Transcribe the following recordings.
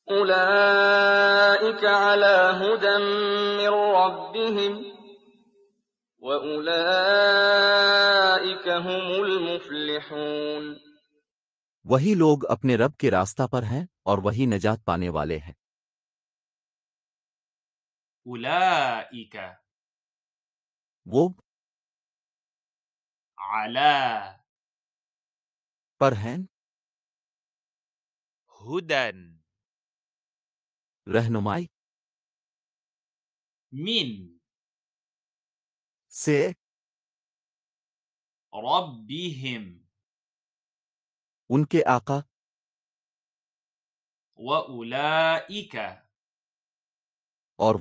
أولئك على هدى من ربهم وأولئك هم المفلحون वही लोग अपने रब के रास्ता पर हैं और वही नजात पाने वाले हैं। أولئك वो على पर हैं, هدى रहनुमाई من से, ربهم उनके आका, وأولئك और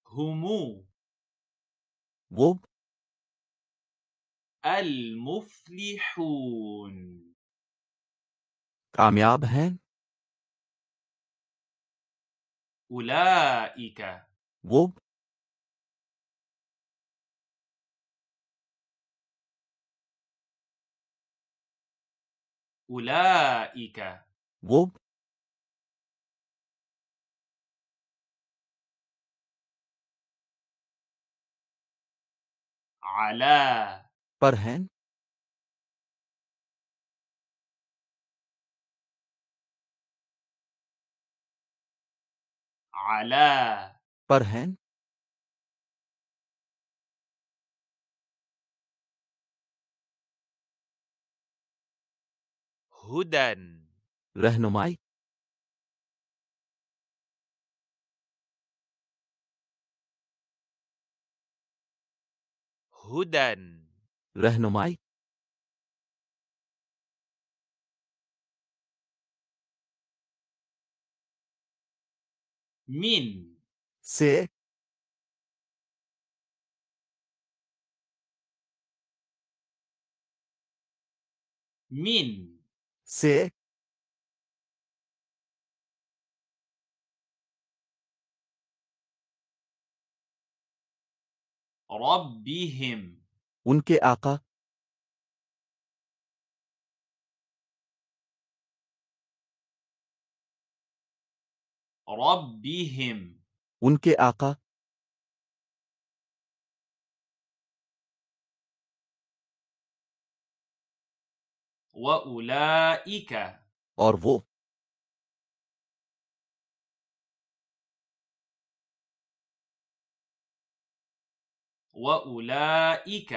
هم वो المفلحون कामयाब हैं। أولئك वो أولئك वो على पर हैं, على पर हैं, هدى रहनुमाई هدى रहनुमाई من से, من से ربهم उनके आका, ربهم उनके आका, وأولئك और وأولئك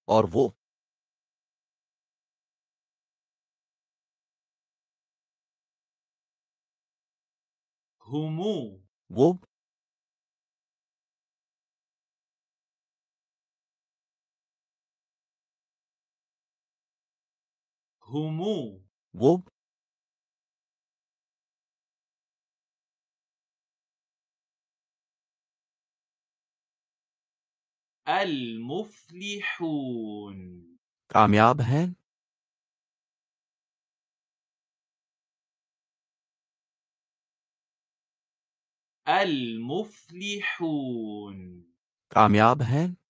वो هم वो هم वो المفلحون कामयाब हैं। المفلحون कामयाब हैं।